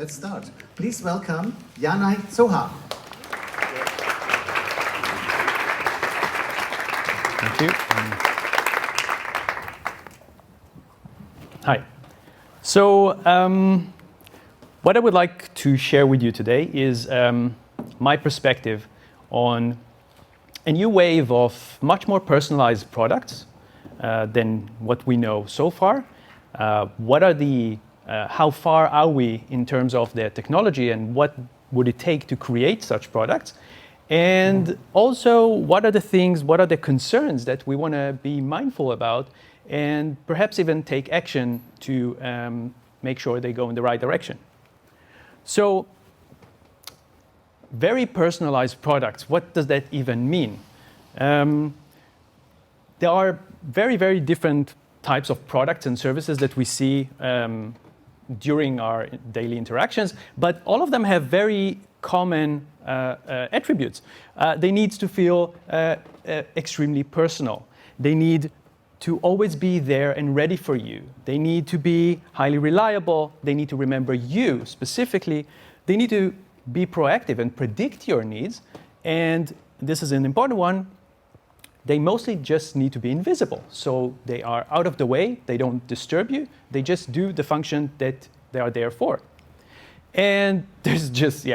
let's start. Please welcome Yanay Zohar. Thank you. Hi. So, what I would like to share with you today is my perspective on a new wave of much more personalized products than what we know so far. How far are we in terms of the technology, and what would it take to create such products? And also, what are the concerns that we want to be mindful about, and perhaps even take action to make sure they go in the right direction. So, very personalized products, what does that even mean? There are very, very different types of products and services that we see during our daily interactions, but all of them have very common attributes. They need to feel extremely personal. They need to always be there and ready for you. They need to be highly reliable. They need to remember you specifically. They need to be proactive and predict your needs. And this is an important one. They mostly just need to be invisible. So they are out of the way. They don't disturb you. They just do the function that they are there for. And there's just,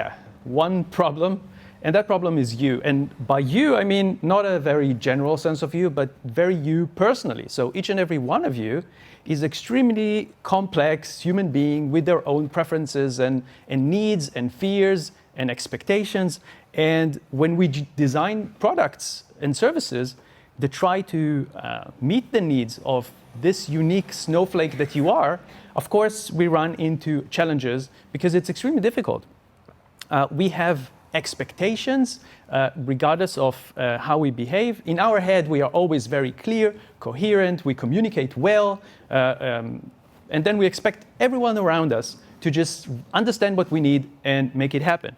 one problem. And that problem is you. And by you, I mean not a very general sense of you, but very you personally. So each and every one of you is extremely complex human being with their own preferences and needs and fears and expectations. And when we design products and services that try to meet the needs of this unique snowflake that you are, of course, we run into challenges because it's extremely difficult. We have expectations, regardless of how we behave. In our head, we are always very clear, coherent, we communicate well, and then we expect everyone around us to just understand what we need and make it happen.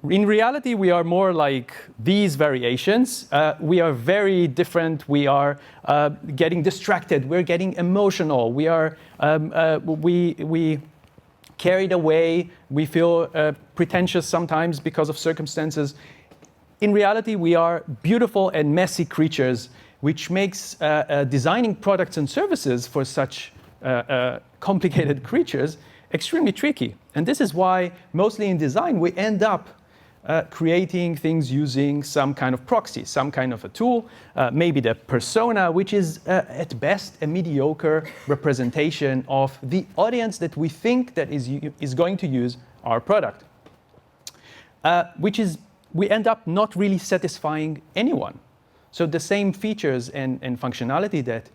In reality, we are more like these variations. We are very different. We are getting distracted. We're getting emotional. We are we carried away. We feel pretentious sometimes because of circumstances. In reality, we are beautiful and messy creatures, which makes designing products and services for such complicated creatures extremely tricky. And this is why mostly in design, we end up creating things using some kind of proxy, some kind of a tool, maybe the persona, which is at best a mediocre representation of the audience that we think that is going to use our product, we end up not really satisfying anyone. So the same features and functionality that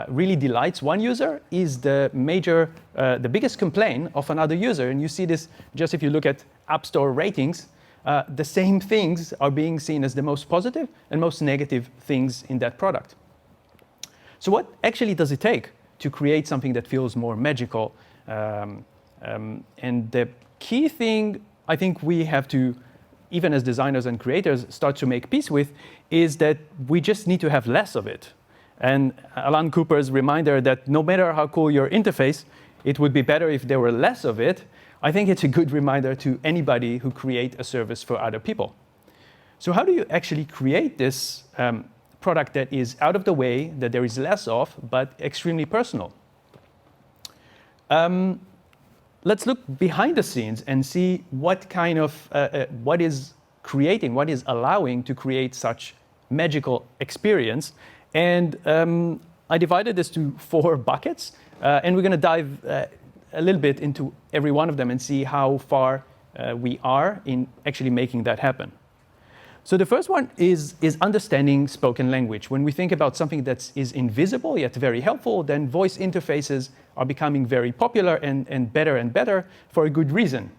really delights one user is the biggest complaint of another user. And you see this just if you look at App Store ratings. The same things are being seen as the most positive and most negative things in that product. So what actually does it take to create something that feels more magical? And the key thing I think we have to, even as designers and creators, start to make peace with is that we just need to have less of it. And Alan Cooper's reminder that no matter how cool your interface, it would be better if there were less of it. I think it's a good reminder to anybody who create a service for other people. So how do you actually create this product that is out of the way, that there is less of, but extremely personal? Let's look behind the scenes and see what kind of, what is allowing to create such magical experience. And I divided this to 4 buckets, and we're going to dive a little bit into every one of them and see how far we are in actually making that happen. So the first one is understanding spoken language. When we think about something that is invisible yet very helpful, then voice interfaces are becoming very popular and better for a good reason.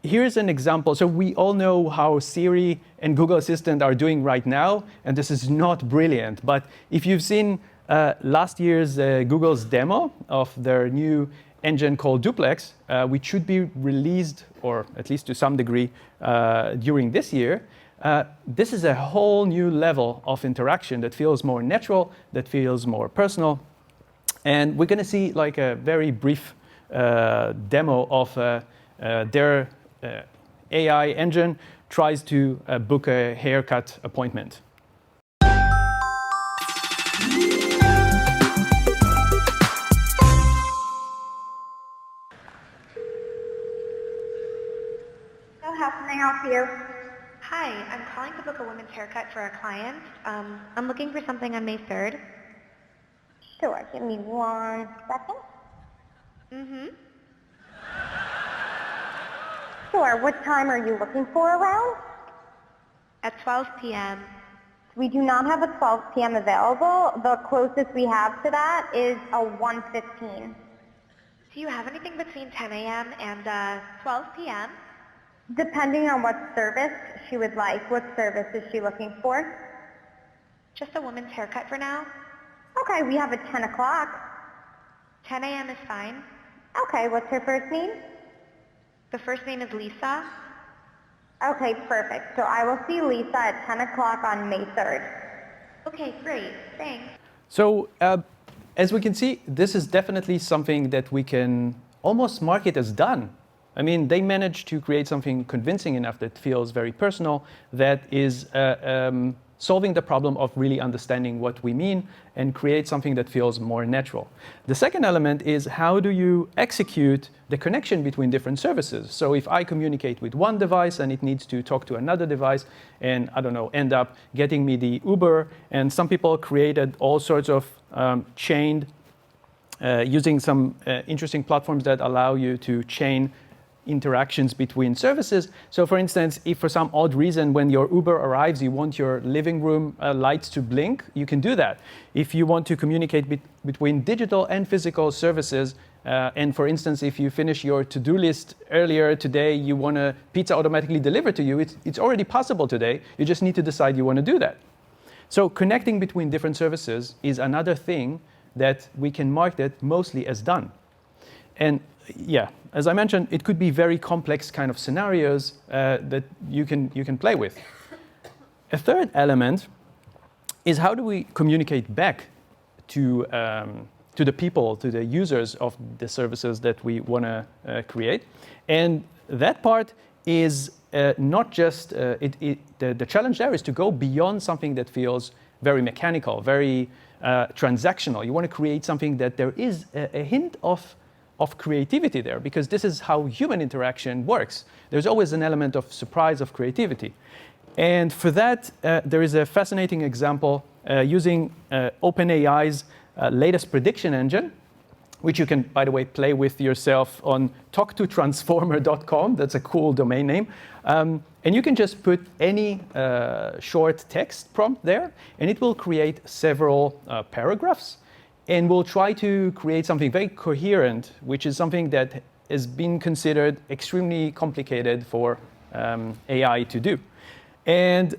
Here's an example. So we all know how Siri and Google Assistant are doing right now, and this is not brilliant. But if you've seen last year's Google's demo of their new engine called Duplex, which should be released, or at least to some degree, during this year, this is a whole new level of interaction that feels more natural, that feels more personal. And we're going to see like a very brief demo of their AI engine tries to book a haircut appointment. How can I help you? Hi, I'm calling to book a women's haircut for a client. I'm looking for something on May 3rd. Sure, give me 1 second. Sure, what time are you looking for around? At 12 p.m. We do not have a 12 p.m. available. The closest we have to that is a 1:15. Do you have anything between 10 a.m. and 12 p.m.? Depending on what service she would like. What service is she looking for? Just a woman's haircut for now. Okay, we have a 10 o'clock. 10 a.m. is fine. Okay, what's her first name? The first name is Lisa. Okay, perfect. So I will see Lisa at 10 o'clock on May 3rd. Okay, great. Thanks. So as we can see, this is definitely something that we can almost market as done. I mean, they managed to create something convincing enough that feels very personal, that is solving the problem of really understanding what we mean and create something that feels more natural. The second element is how do you execute the connection between different services? So if I communicate with one device and it needs to talk to another device and, I don't know, end up getting me the Uber, and some people created all sorts of chained, using some interesting platforms that allow you to chain interactions between services. So for instance, if for some odd reason when your Uber arrives you want your living room lights to blink, you can do that. If you want to communicate between digital and physical services, and for instance if you finish your to-do list earlier today, you want a pizza automatically delivered to you, it's already possible today, you just need to decide you want to do that. So connecting between different services is another thing that we can market mostly as done. And yeah, as I mentioned, it could be very complex kind of scenarios that you can play with. A third element is how do we communicate back to the people, to the users of the services that we want to create. And that part is not just, the challenge there is to go beyond something that feels very mechanical, very transactional. You want to create something that there is a hint of creativity there, because this is how human interaction works. There's always an element of surprise, of creativity. And for that, there is a fascinating example using OpenAI's latest prediction engine, which you can, by the way, play with yourself on talktotransformer.com. That's a cool domain name. And you can just put any short text prompt there, and it will create several paragraphs. And we'll try to create something very coherent, which is something that has been considered extremely complicated for AI to do. And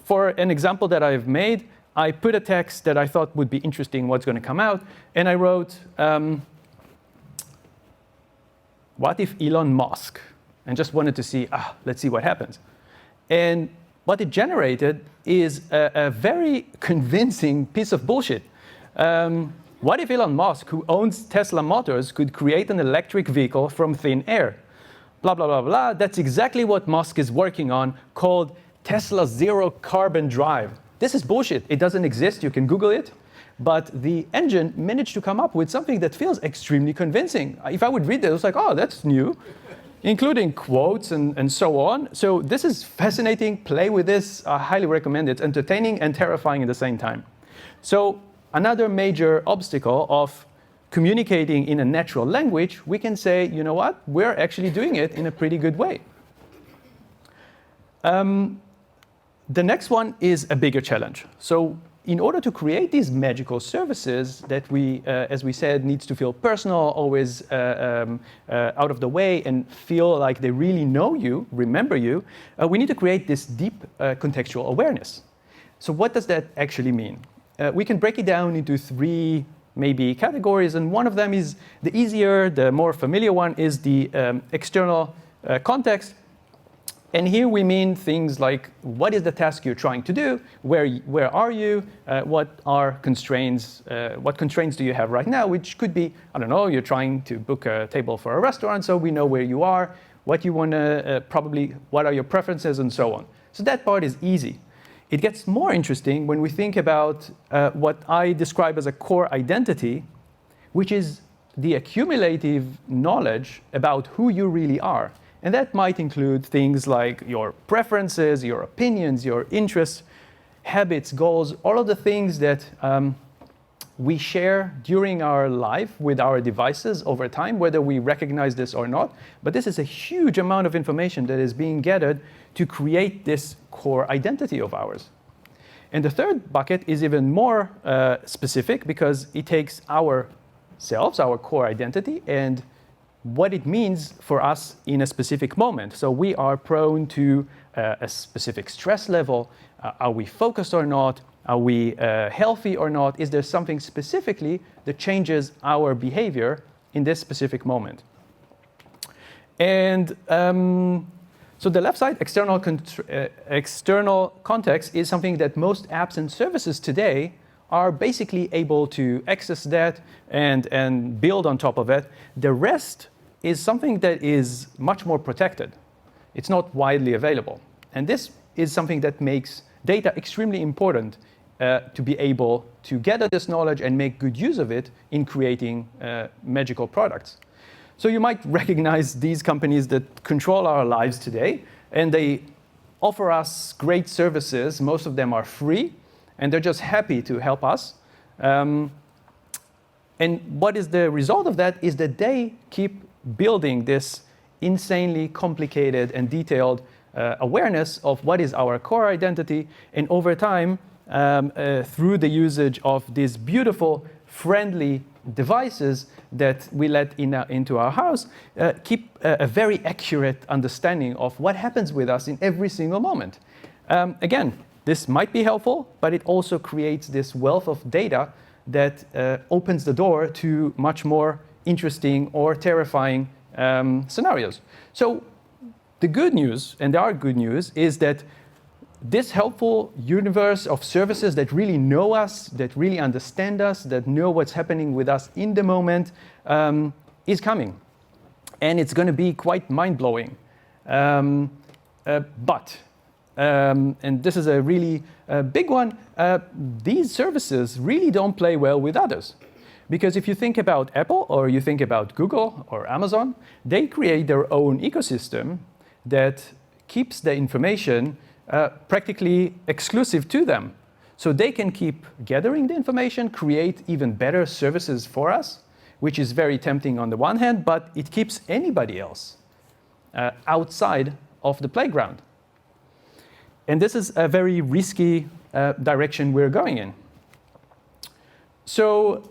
for an example that I've made, I put a text that I thought would be interesting, what's going to come out, and I wrote, what if Elon Musk? And just wanted to see, let's see what happens. And what it generated is a very convincing piece of bullshit. What if Elon Musk, who owns Tesla Motors, could create an electric vehicle from thin air? Blah, blah, blah, blah. That's exactly what Musk is working on, called Tesla Zero Carbon Drive. This is bullshit. It doesn't exist. You can Google it. But the engine managed to come up with something that feels extremely convincing. If I would read it, I was like, oh, that's new, including quotes and so on. So this is fascinating. Play with this. I highly recommend it. It's entertaining and terrifying at the same time. So another major obstacle of communicating in a natural language, we can say, you know what, we're actually doing it in a pretty good way. The next one is a bigger challenge. So in order to create these magical services that we, as we said, needs to feel personal, always out of the way, and feel like they really know you, remember you, we need to create this deep contextual awareness. So what does that actually mean? We can break it down into three maybe categories, and one of them is the easier, the more familiar one is the external context. And here we mean things like, what is the task you're trying to do? Where are you? What constraints do you have right now? Which could be, I don't know, you're trying to book a table for a restaurant, so we know where you are, what you want to, what are your preferences, and so on. So that part is easy. It gets more interesting when we think about what I describe as a core identity, which is the accumulative knowledge about who you really are. And that might include things like your preferences, your opinions, your interests, habits, goals, all of the things that we share during our life with our devices over time, whether we recognize this or not. But this is a huge amount of information that is being gathered to create this core identity of ours. And the third bucket is even more specific because it takes ourselves, our core identity, and what it means for us in a specific moment. So we are prone to a specific stress level. Are we focused or not? Are we healthy or not? Is there something specifically that changes our behavior in this specific moment? And so the left side, external context, is something that most apps and services today are basically able to access that and build on top of it. The rest is something that is much more protected. It's not widely available. And this is something that makes data extremely important to be able to gather this knowledge and make good use of it in creating magical products. So you might recognize these companies that control our lives today, and they offer us great services. Most of them are free, and they're just happy to help us. And what is the result of that is that they keep building this insanely complicated and detailed awareness of what is our core identity, and over time, through the usage of these beautiful, friendly devices that we let into our house, keep a very accurate understanding of what happens with us in every single moment. Again, this might be helpful, but it also creates this wealth of data that opens the door to much more interesting or terrifying scenarios. So the good news, and there are good news, is that this helpful universe of services that really know us, that really understand us, that know what's happening with us in the moment, is coming. And it's going to be quite mind-blowing. And this is a really big one, these services really don't play well with others. Because if you think about Apple, or you think about Google or Amazon, they create their own ecosystem that keeps the information practically exclusive to them. So they can keep gathering the information, create even better services for us, which is very tempting on the one hand, but it keeps anybody else outside of the playground. And this is a very risky direction we're going in. So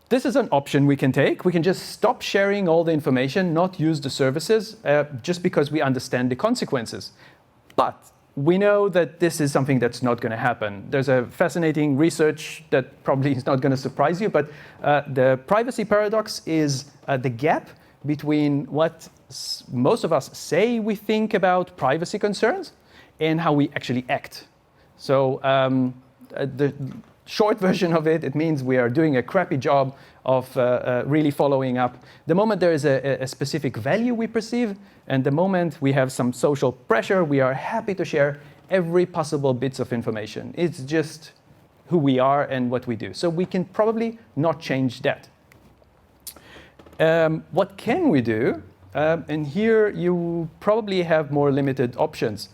this is an option we can take. We can just stop sharing all the information, not use the services, just because we understand the consequences. But we know that this is something that's not going to happen. There's a fascinating research that probably is not going to surprise you, but the privacy paradox is the gap between what most of us say we think about privacy concerns and how we actually act. So the short version of it, it means we are doing a crappy job of really following up. The moment there is a specific value we perceive, and the moment we have some social pressure, we are happy to share every possible bits of information. It's just who we are and what we do. So we can probably not change that. What can we do? And here you probably have more limited options.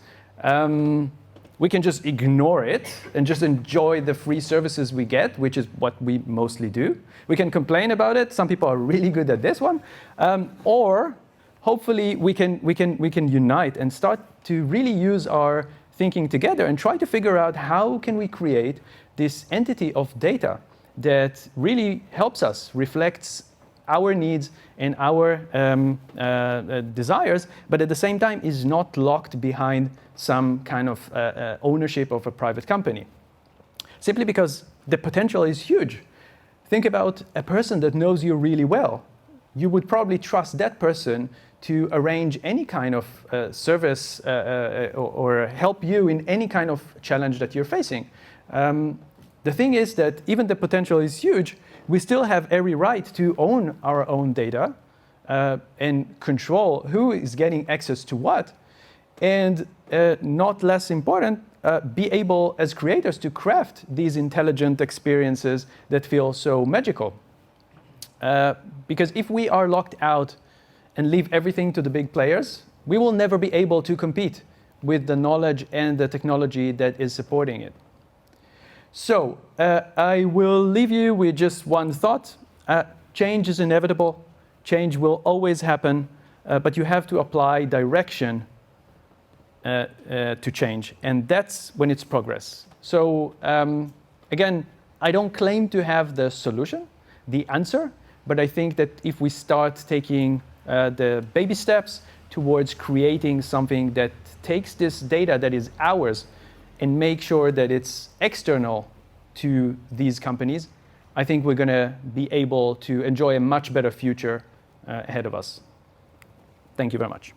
We can just ignore it and just enjoy the free services we get, which is what we mostly do. We can complain about it. Some people are really good at this one. Or hopefully we can unite and start to really use our thinking together and try to figure out how can we create this entity of data that really helps us, reflects our needs and our desires, but at the same time is not locked behind some kind of ownership of a private company. Simply because the potential is huge. Think about a person that knows you really well. you would probably trust that person to arrange any kind of service or help you in any kind of challenge that you're facing. The thing is that even the potential is huge, we still have every right to own our own data and control who is getting access to what. And not less important, be able as creators to craft these intelligent experiences that feel so magical. Because if we are locked out and leave everything to the big players, we will never be able to compete with the knowledge and the technology that is supporting it. So I will leave you with just one thought. Change is inevitable. Change will always happen, but you have to apply direction to change, and that's when it's progress. So again, I don't claim to have the solution, the answer, but I think that if we start taking the baby steps towards creating something that takes this data that is ours and make sure that it's external to these companies, I think we're going to be able to enjoy a much better future ahead of us. Thank you very much.